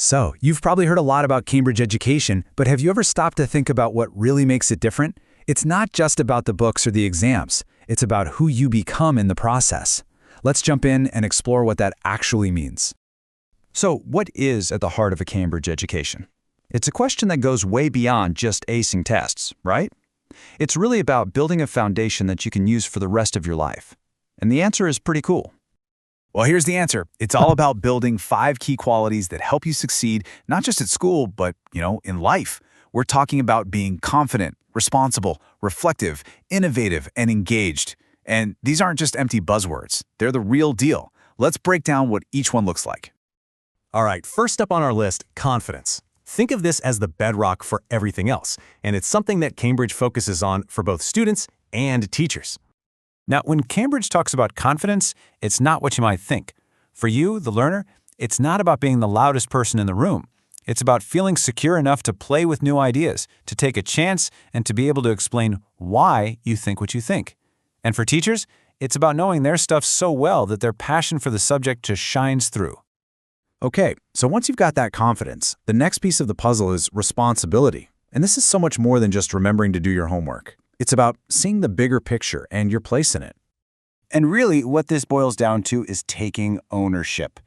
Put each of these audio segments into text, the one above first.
So, you've probably heard a lot about Cambridge education, but have you ever stopped to think about what really makes it different? It's not just about the books or the exams. It's about who you become in the process. Let's jump in and explore what that actually means. So, what is at the heart of a Cambridge education? It's a question that goes way beyond just acing tests, right? It's really about building a foundation that you can use for the rest of your life. And the answer is pretty cool. Well, here's the answer. It's all about building 5 key qualities that help you succeed, not just at school, but, in life. We're talking about being confident, responsible, reflective, innovative, and engaged. And these aren't just empty buzzwords. They're the real deal. Let's break down what each one looks like. All right, first up on our list, confidence. Think of this as the bedrock for everything else, and it's something that Cambridge focuses on for both students and teachers. Now, when Cambridge talks about confidence, it's not what you might think. For you, the learner, it's not about being the loudest person in the room. It's about feeling secure enough to play with new ideas, to take a chance, and to be able to explain why you think what you think. And for teachers, it's about knowing their stuff so well that their passion for the subject just shines through. Okay, so once you've got that confidence, the next piece of the puzzle is responsibility. And this is so much more than just remembering to do your homework. It's about seeing the bigger picture and your place in it. And really, what this boils down to is taking ownership.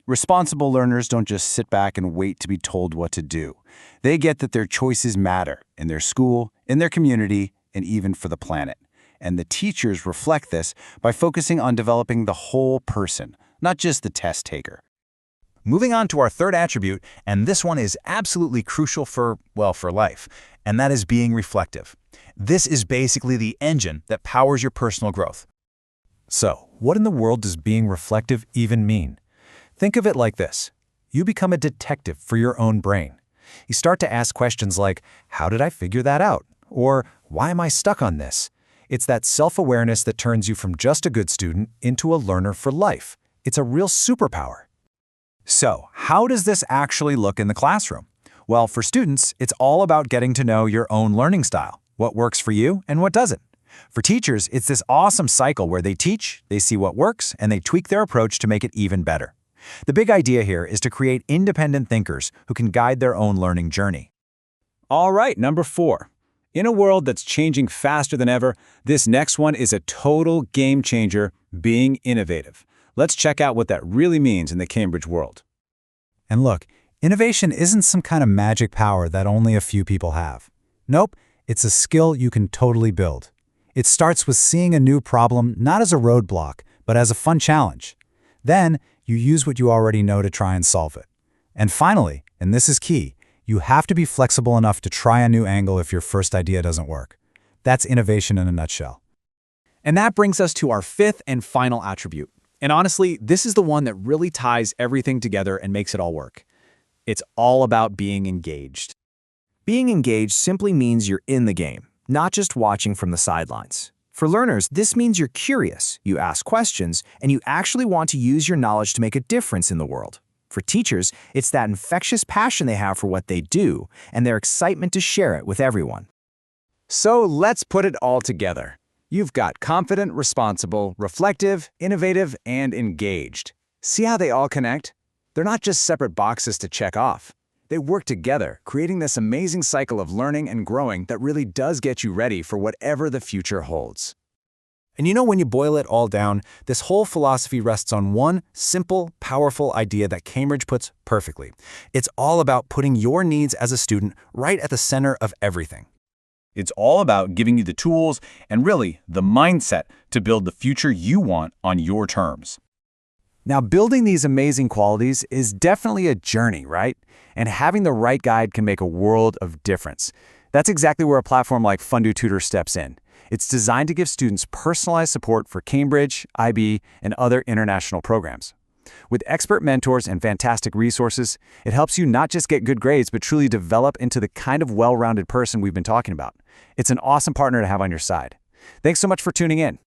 Responsible learners don't just sit back and wait to be told what to do. They get that their choices matter in their school, in their community, and even for the planet. And the teachers reflect this by focusing on developing the whole person, not just the test taker. Moving on to our third attribute, and this one is absolutely crucial for life, and that is being reflective. This is basically the engine that powers your personal growth. So, what in the world does being reflective even mean? Think of it like this. You become a detective for your own brain. You start to ask questions like, how did I figure that out? Or, why am I stuck on this? It's that self-awareness that turns you from just a good student into a learner for life. It's a real superpower. So, how does this actually look in the classroom? Well, for students, it's all about getting to know your own learning style, what works for you and what doesn't. For teachers, it's this awesome cycle where they teach, they see what works, and they tweak their approach to make it even better. The big idea here is to create independent thinkers who can guide their own learning journey. All right, number 4. In a world that's changing faster than ever, this next one is a total game changer, being innovative. Let's check out what that really means in the Cambridge world. And look, innovation isn't some kind of magic power that only a few people have. Nope, it's a skill you can totally build. It starts with seeing a new problem not as a roadblock, but as a fun challenge. Then, you use what you already know to try and solve it. And finally, and this is key, you have to be flexible enough to try a new angle if your first idea doesn't work. That's innovation in a nutshell. And that brings us to our 5th and final attribute. And honestly, this is the one that really ties everything together and makes it all work. It's all about being engaged. Being engaged simply means you're in the game, not just watching from the sidelines. For learners, this means you're curious, you ask questions, and you actually want to use your knowledge to make a difference in the world. For teachers, it's that infectious passion they have for what they do and their excitement to share it with everyone. So let's put it all together. You've got confident, responsible, reflective, innovative, and engaged. See how they all connect? They're not just separate boxes to check off. They work together, creating this amazing cycle of learning and growing that really does get you ready for whatever the future holds. And when you boil it all down, this whole philosophy rests on one simple, powerful idea that Cambridge puts perfectly. It's all about putting your needs as a student right at the center of everything. It's all about giving you the tools and really the mindset to build the future you want on your terms. Now, building these amazing qualities is definitely a journey, right? And having the right guide can make a world of difference. That's exactly where a platform like Fundoo Tutor steps in. It's designed to give students personalized support for Cambridge, IB, and other international programs. With expert mentors and fantastic resources, it helps you not just get good grades, but truly develop into the kind of well-rounded person we've been talking about. It's an awesome partner to have on your side. Thanks so much for tuning in.